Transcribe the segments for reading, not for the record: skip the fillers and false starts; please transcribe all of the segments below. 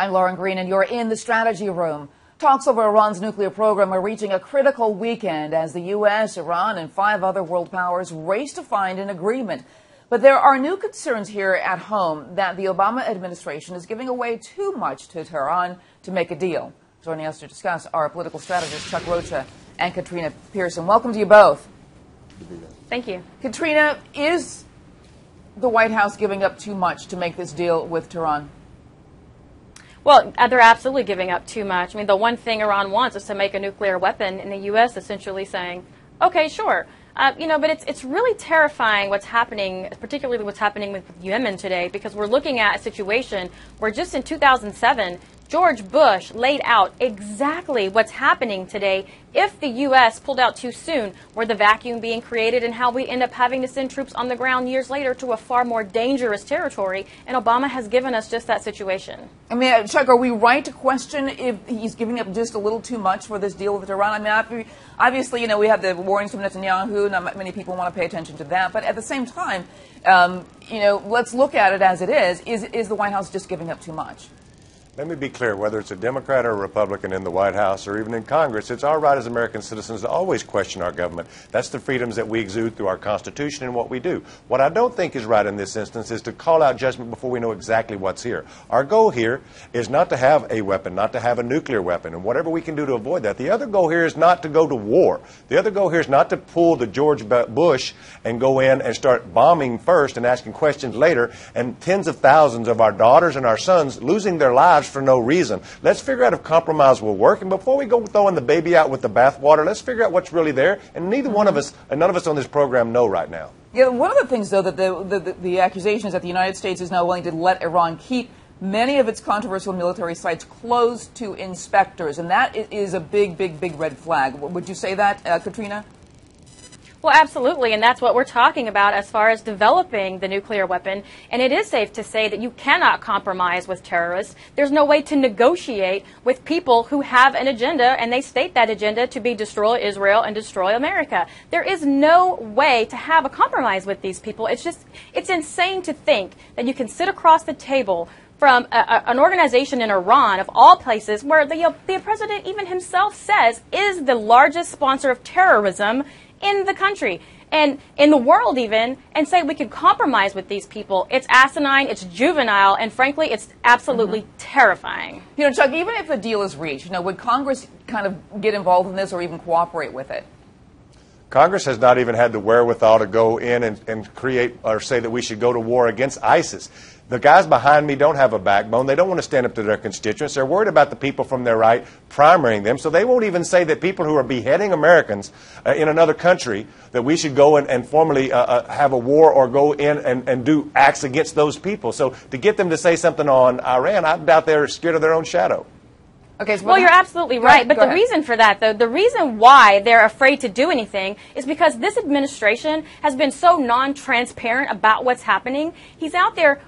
I'm Lauren Green, and you're in the Strategy Room. Talks over Iran's nuclear program are reaching a critical weekend as the U.S., Iran, and 5 other world powers race to find an agreement. But there are new concerns here at home that the Obama administration is giving away too much to Tehran to make a deal. Joining us to discuss are political strategists Chuck Rocha and Katrina Pierson. Welcome to you both. Thank you. Katrina, is the White House giving up too much to make this deal with Tehran? Well, they're absolutely giving up too much. I mean, the one thing Iran wants is to make a nuclear weapon, and the U.S. essentially saying, okay, sure. But it's really terrifying what's happening, particularly what's happening with Yemen today, because we're looking at a situation where just in 2007, George Bush laid out exactly what's happening today if the U.S. pulled out too soon, where the vacuum being created and how we end up having to send troops on the ground years later to a far more dangerous territory. And Obama has given us just that situation. I mean, Chuck, are we right to question if he's giving up just a little too much for this deal with Iran? I mean, obviously, we have the warnings from Netanyahu. Not many people want to pay attention to that. But at the same time, let's look at it as it is. Is the White House just giving up too much? Let me be clear, whether it's a Democrat or a Republican in the White House or even in Congress, it's our right as American citizens to always question our government. That's the freedoms that we exude through our Constitution and what we do. What I don't think is right in this instance is to call out judgment before we know exactly what's here. Our goal here is not to have a weapon, not to have a nuclear weapon, and whatever we can do to avoid that. The other goal here is not to go to war. The other goal here is not to pull the George Bush and go in and start bombing first and asking questions later, and tens of thousands of our daughters and our sons losing their lives for no reason. Let's figure out if compromise will work, and before we go throwing the baby out with the bathwater, let's figure out what's really there, and neither one of us, and none of us on this program know right now. Yeah, one of the things, though, that the accusation is that the United States is now willing to let Iran keep many of its controversial military sites closed to inspectors, and that is a big, big, big red flag. Would you say that, Katrina? Well, absolutely, and that's what we're talking about as far as developing the nuclear weapon. And it is safe to say that you cannot compromise with terrorists. There's no way to negotiate with people who have an agenda, and they state that agenda to be destroy Israel and destroy America. There is no way to have a compromise with these people. It's insane to think that you can sit across the table from an organization in Iran, of all places, where the president even himself says is the largest sponsor of terrorism in the country and in the world even, and say we could compromise with these people. It's asinine, it's juvenile, and frankly, it's absolutely terrifying. Chuck, even if the deal is reached, would Congress kind of get involved in this or even cooperate with it? Congress has not even had the wherewithal to go in and create or say that we should go to war against ISIS. The guys behind me don't have a backbone. They don't want to stand up to their constituents. They're worried about the people from their right primarying them. So they won't even say that people who are beheading Americans in another country, that we should go and formally have a war or go in and do acts against those people. So to get them to say something on Iran, I doubt they're scared of their own shadow. Okay, so well, you're absolutely right. But the reason for that, though, the reason why they're afraid to do anything is because this administration has been so non-transparent about what's happening. He's out there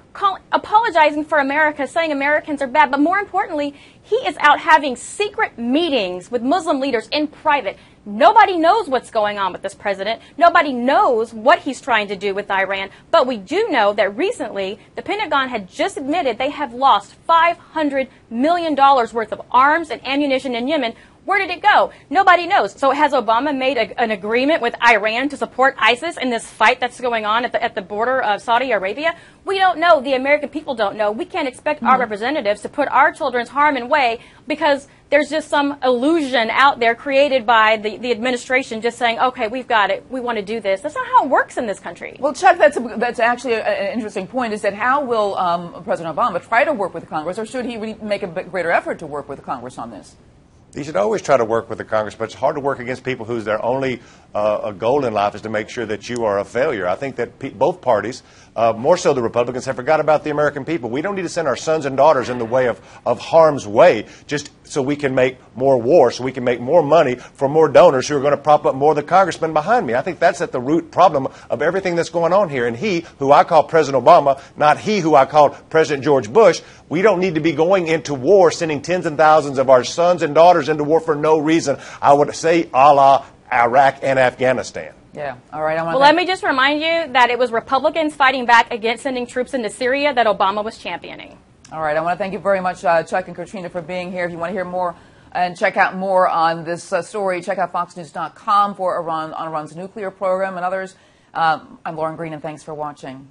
apologizing for America, saying Americans are bad. But more importantly, he is out having secret meetings with Muslim leaders in private. Nobody knows what's going on with this president. Nobody knows what he's trying to do with Iran. But we do know that recently the Pentagon had just admitted they have lost $500 million worth of arms and ammunition in Yemen. Where did it go? Nobody knows. So has Obama made an agreement with Iran to support ISIS in this fight that's going on at the border of Saudi Arabia? We don't know. The American people don't know. We can't expect our representatives to put our children's harm in way because there's just some illusion out there created by the administration just saying, okay, we've got it. We want to do this. That's not how it works in this country. Well, Chuck, that's actually an interesting point, is that how will President Obama try to work with Congress, or should he really make a greater effort to work with Congress on this? You should always try to work with the Congress, but it's hard to work against people whose their only a goal in life is to make sure that you are a failure. I think that both parties, more so the Republicans, have forgot about the American people. We don't need to send our sons and daughters in the way of harm's way just so we can make more war, so we can make more money for more donors who are going to prop up more of the congressmen behind me. I think that's at the root problem of everything that's going on here. And he, who I call President Obama, not he who I call President George Bush, we don't need to be going into war, sending tens and thousands of our sons and daughters into war for no reason. I would say a la Iraq and Afghanistan. Yeah. All right. Well, let me just remind you that it was Republicans fighting back against sending troops into Syria that Obama was championing. All right. I want to thank you very much, Chuck and Katrina, for being here. If you want to hear more and check out more on this story, check out foxnews.com for Iran's nuclear program and others. I'm Lauren Green, and thanks for watching.